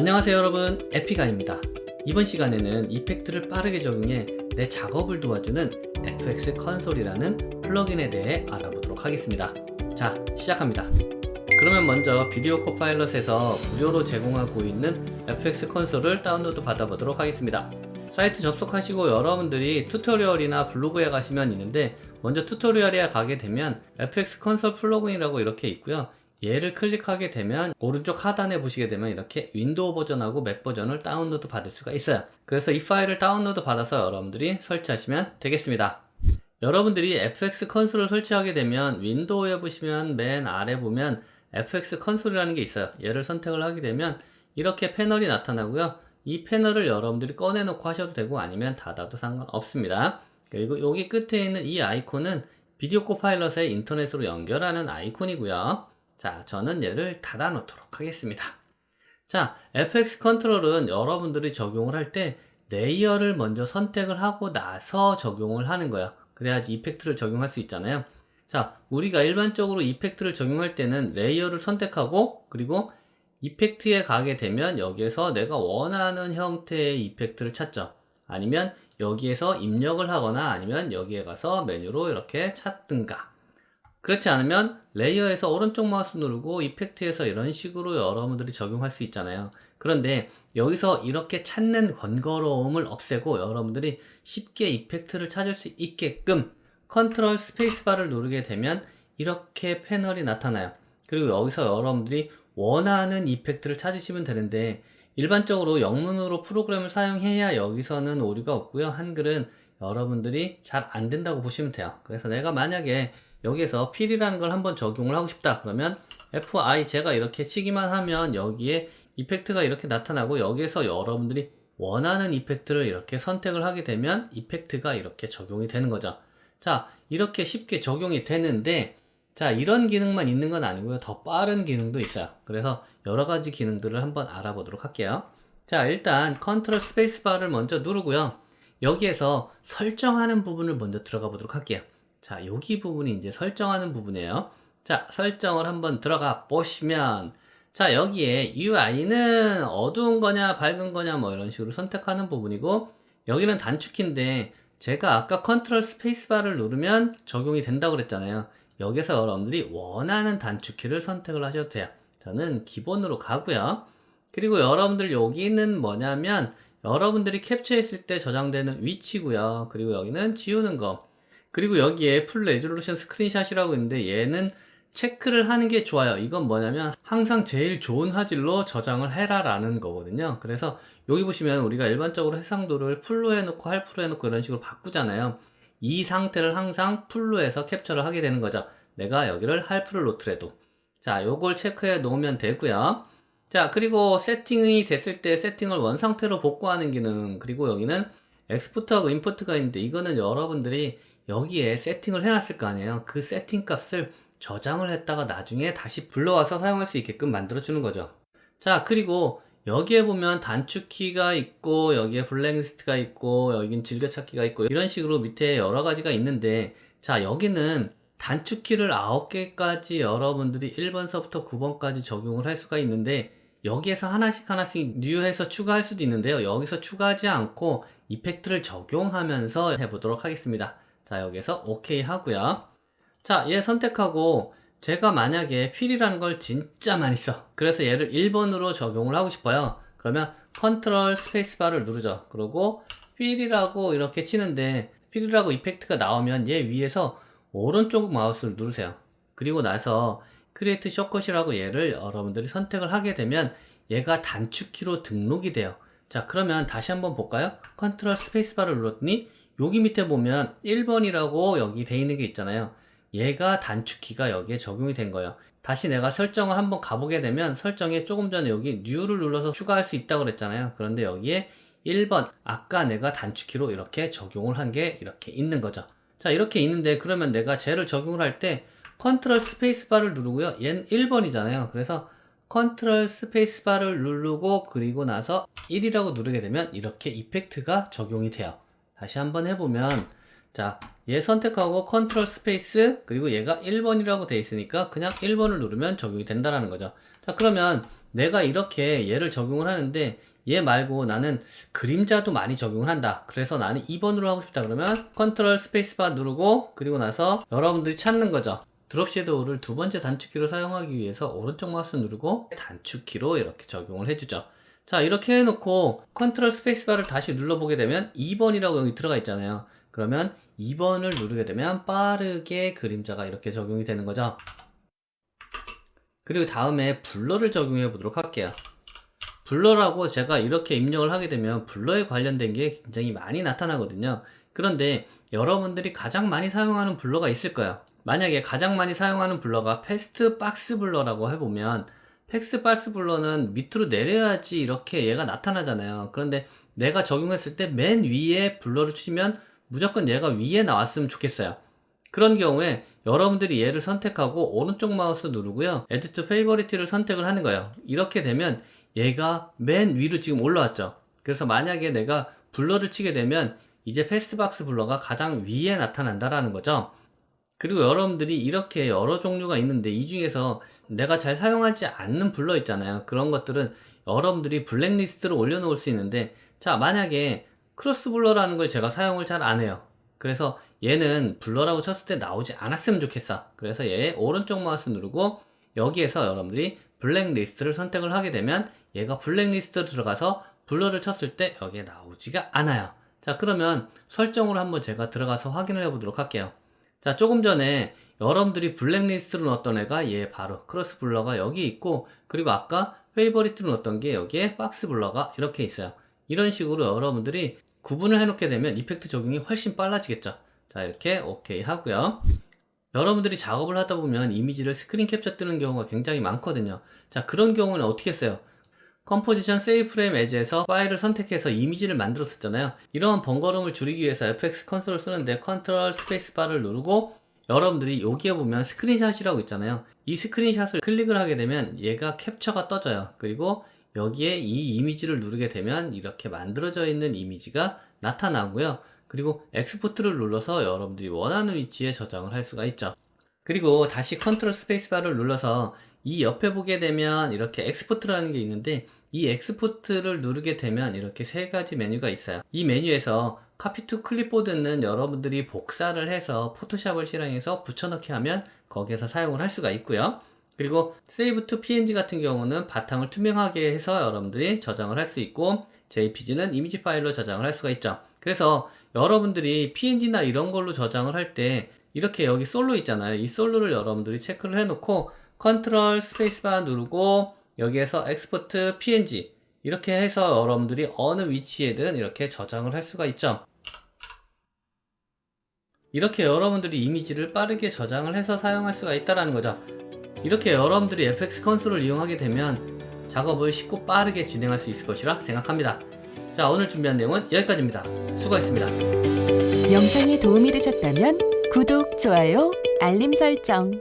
안녕하세요 여러분, 에피가입니다. 이번 시간에는 이펙트를 빠르게 적용해 내 작업을 도와주는 FX 컨솔이라는 플러그인에 대해 알아보도록 하겠습니다. 자, 시작합니다. 그러면 먼저 비디오 코파일럿에서 무료로 제공하고 있는 FX 컨솔을 다운로드 받아보도록 하겠습니다. 사이트 접속하시고 여러분들이 튜토리얼이나 블로그에 가시면 있는데, 먼저 튜토리얼에 가게 되면 FX 컨솔 플러그인이라고 이렇게 있고요. 얘를 클릭하게 되면 오른쪽 하단에 보시게 되면 이렇게 윈도우 버전하고 맥 버전을 다운로드 받을 수가 있어요. 그래서 이 파일을 다운로드 받아서 여러분들이 설치하시면 되겠습니다. 여러분들이 FX 컨솔을 설치하게 되면 윈도우에 보시면 맨 아래 보면 FX 컨솔이라는 게 있어요. 얘를 선택을 하게 되면 이렇게 패널이 나타나고요. 이 패널을 여러분들이 꺼내 놓고 하셔도 되고 아니면 닫아도 상관없습니다. 그리고 여기 끝에 있는 이 아이콘은 비디오 코파일럿의 인터넷으로 연결하는 아이콘이고요. 자, 저는 얘를 닫아 놓도록 하겠습니다. 자, FX 컨트롤은 여러분들이 적용을 할 때 레이어를 먼저 선택을 하고 나서 적용을 하는 거예요. 그래야지 이펙트를 적용할 수 있잖아요. 자, 우리가 일반적으로 이펙트를 적용할 때는 레이어를 선택하고 그리고 이펙트에 가게 되면 여기에서 내가 원하는 형태의 이펙트를 찾죠. 아니면 여기에서 입력을 하거나 아니면 여기에 가서 메뉴로 이렇게 찾든가. 그렇지 않으면 레이어에서 오른쪽 마우스 누르고 이펙트에서 이런 식으로 여러분들이 적용할 수 있잖아요. 그런데 여기서 이렇게 찾는 번거로움을 없애고 여러분들이 쉽게 이펙트를 찾을 수 있게끔 컨트롤 스페이스바를 누르게 되면 이렇게 패널이 나타나요. 그리고 여기서 여러분들이 원하는 이펙트를 찾으시면 되는데, 일반적으로 영문으로 프로그램을 사용해야 여기서는 오류가 없고요. 한글은 여러분들이 잘 안 된다고 보시면 돼요. 그래서 내가 만약에 여기에서 필이라는 걸 한번 적용을 하고 싶다 그러면 FI 제가 이렇게 치기만 하면 여기에 이펙트가 이렇게 나타나고, 여기에서 여러분들이 원하는 이펙트를 이렇게 선택을 하게 되면 이펙트가 이렇게 적용이 되는 거죠. 자, 이렇게 쉽게 적용이 되는데, 자, 이런 기능만 있는 건 아니고요. 더 빠른 기능도 있어요. 그래서 여러 가지 기능들을 한번 알아보도록 할게요. 자, 일단 컨트롤 스페이스바를 먼저 누르고요. 여기에서 설정하는 부분을 먼저 들어가 보도록 할게요. 자, 여기 부분이 이제 설정하는 부분이에요. 자, 설정을 한번 들어가 보시면, 자, 여기에 UI는 어두운 거냐 밝은 거냐 뭐 이런 식으로 선택하는 부분이고, 여기는 단축키인데 제가 아까 컨트롤 스페이스바를 누르면 적용이 된다고 그랬잖아요. 여기서 여러분들이 원하는 단축키를 선택을 하셔도 돼요. 저는 기본으로 가고요. 그리고 여러분들 여기는 뭐냐면 여러분들이 캡처했을 때 저장되는 위치고요. 그리고 여기는 지우는 거. 그리고 여기에 풀 레졸루션 스크린샷이라고 있는데 얘는 체크를 하는 게 좋아요. 이건 뭐냐면 항상 제일 좋은 화질로 저장을 해라 라는 거거든요. 그래서 여기 보시면 우리가 일반적으로 해상도를 풀로 해놓고 할프로 해놓고 이런 식으로 바꾸잖아요. 이 상태를 항상 풀로 해서 캡처를 하게 되는 거죠. 내가 여기를 할프를 놓더라도. 자, 요걸 체크해 놓으면 되고요. 자, 그리고 세팅이 됐을 때 세팅을 원상태로 복구하는 기능, 그리고 여기는 엑스포트하고 임포트가 있는데 이거는 여러분들이 여기에 세팅을 해놨을 거 아니에요. 그 세팅 값을 저장을 했다가 나중에 다시 불러와서 사용할 수 있게끔 만들어주는 거죠. 자, 그리고 여기에 보면 단축키가 있고 여기에 블랙리스트가 있고 여긴 즐겨찾기가 있고 이런 식으로 밑에 여러 가지가 있는데, 자, 여기는 단축키를 9개까지 여러분들이 1번서부터 9번까지 적용을 할 수가 있는데, 여기에서 하나씩 뉴해서 추가할 수도 있는데요. 여기서 추가하지 않고 이펙트를 적용하면서 해보도록 하겠습니다. 자, 여기서 OK 하고요. 자, 얘 선택하고 제가 만약에 필이라는 걸 진짜 많이 써. 그래서 얘를 1번으로 적용을 하고 싶어요. 그러면 컨트롤 스페이스바를 누르죠. 그리고 필이라고 이렇게 치는데 필이라고 이펙트가 나오면 얘 위에서 오른쪽 마우스를 누르세요. 그리고 나서 크리에이트 숏컷이라고 얘를 여러분들이 선택을 하게 되면 얘가 단축키로 등록이 돼요. 자, 그러면 다시 한번 볼까요? 컨트롤 스페이스바를 눌렀더니 여기 밑에 보면 1번이라고 여기 돼 있는 게 있잖아요. 얘가 단축키가 여기에 적용이 된 거예요. 다시 내가 설정을 한번 가보게 되면 설정에 조금 전에 여기 New를 눌러서 추가할 수 있다고 그랬잖아요. 그런데 여기에 1번, 아까 내가 단축키로 이렇게 적용을 한 게 이렇게 있는 거죠. 자, 이렇게 있는데 그러면 내가 쟤를 적용을 할 때 컨트롤 스페이스바를 누르고요. 얘는 1번이잖아요. 그래서 컨트롤 스페이스바를 누르고 그리고 나서 1이라고 누르게 되면 이렇게 이펙트가 적용이 돼요. 다시 한번 해보면, 자, 얘 선택하고 컨트롤 스페이스 그리고 얘가 1번이라고 돼 있으니까 그냥 1번을 누르면 적용이 된다는 거죠. 자, 그러면 내가 이렇게 얘를 적용을 하는데 얘 말고 나는 그림자도 많이 적용을 한다. 그래서 나는 2번으로 하고 싶다 그러면 컨트롤 스페이스바 누르고, 그리고 나서 여러분들이 찾는 거죠. 드롭 섀도우를 두 번째 단축키로 사용하기 위해서 오른쪽 마우스 누르고 단축키로 이렇게 적용을 해주죠. 자, 이렇게 해놓고 컨트롤 스페이스바를 다시 눌러보게 되면 2번이라고 여기 들어가 있잖아요. 그러면 2번을 누르게 되면 빠르게 그림자가 이렇게 적용이 되는 거죠. 그리고 다음에 블러를 적용해 보도록 할게요. 블러라고 제가 이렇게 입력을 하게 되면 블러에 관련된 게 굉장히 많이 나타나거든요. 그런데 여러분들이 가장 많이 사용하는 블러가 있을 거예요. 만약에 가장 많이 사용하는 블러가 패스트 박스 블러라고 해보면, 패스트 박스 블러는 밑으로 내려야지 이렇게 얘가 나타나잖아요. 그런데 내가 적용했을 때 맨 위에 블러를 치면 무조건 얘가 위에 나왔으면 좋겠어요. 그런 경우에 여러분들이 얘를 선택하고 오른쪽 마우스 누르고요, Add to Favorite를 선택을 하는 거예요. 이렇게 되면 얘가 맨 위로 지금 올라왔죠. 그래서 만약에 내가 블러를 치게 되면 이제 패스트박스 블러가 가장 위에 나타난다라는 거죠. 그리고 여러분들이 이렇게 여러 종류가 있는데 이 중에서 내가 잘 사용하지 않는 블러 있잖아요. 그런 것들은 여러분들이 블랙리스트로 올려놓을 수 있는데, 자, 만약에 크로스 블러라는 걸 제가 사용을 잘 안 해요. 그래서 얘는 블러라고 쳤을 때 나오지 않았으면 좋겠어. 그래서 얘 오른쪽 마우스 누르고 여기에서 여러분들이 블랙리스트를 선택을 하게 되면 얘가 블랙리스트로 들어가서 블러를 쳤을 때 여기에 나오지가 않아요. 자, 그러면 설정으로 한번 제가 들어가서 확인을 해 보도록 할게요. 자, 조금 전에 여러분들이 블랙리스트로 넣었던 애가 얘 바로 크로스 블러가 여기 있고, 그리고 아까 페이버리트로 넣었던 게 여기에 박스 블러가 이렇게 있어요. 이런 식으로 여러분들이 구분을 해 놓게 되면 이펙트 적용이 훨씬 빨라지겠죠. 자, 이렇게 오케이 하고요. 여러분들이 작업을 하다 보면 이미지를 스크린 캡처 뜨는 경우가 굉장히 많거든요. 자, 그런 경우는 어떻게 했어요? 컴포지션 세이브 프레임 에즈에서 파일을 선택해서 이미지를 만들었었잖아요. 이런 번거로움을 줄이기 위해서 FX 컨솔을 쓰는데 컨트롤 스페이스바를 누르고 여러분들이 여기에 보면 스크린샷이라고 있잖아요. 이 스크린샷을 클릭을 하게 되면 얘가 캡처가 떠져요. 그리고 여기에 이 이미지를 누르게 되면 이렇게 만들어져 있는 이미지가 나타나고요. 그리고 엑스포트를 눌러서 여러분들이 원하는 위치에 저장을 할 수가 있죠. 그리고 다시 컨트롤 스페이스바를 눌러서 이 옆에 보게 되면 이렇게 엑스포트라는 게 있는데, 이 엑스포트를 누르게 되면 이렇게 세 가지 메뉴가 있어요. 이 메뉴에서 카피 투 클립보드는 여러분들이 복사를 해서 포토샵을 실행해서 붙여넣기 하면 거기에서 사용을 할 수가 있고요. 그리고 세이브 투 PNG 같은 경우는 바탕을 투명하게 해서 여러분들이 저장을 할 수 있고, JPG는 이미지 파일로 저장을 할 수가 있죠. 그래서 여러분들이 PNG나 이런 걸로 저장을 할 때 이렇게 여기 솔로 있잖아요. 이 솔로를 여러분들이 체크를 해놓고 컨트롤 스페이스바 누르고 여기에서 엑스포트 PNG 이렇게 해서 여러분들이 어느 위치에든 이렇게 저장을 할 수가 있죠. 이렇게 여러분들이 이미지를 빠르게 저장을 해서 사용할 수가 있다는 거죠. 이렇게 여러분들이 FX 컨솔을 이용하게 되면 작업을 쉽고 빠르게 진행할 수 있을 것이라 생각합니다. 자, 오늘 준비한 내용은 여기까지입니다. 수고하셨습니다. 영상이 도움이 되셨다면 구독, 좋아요, 알림 설정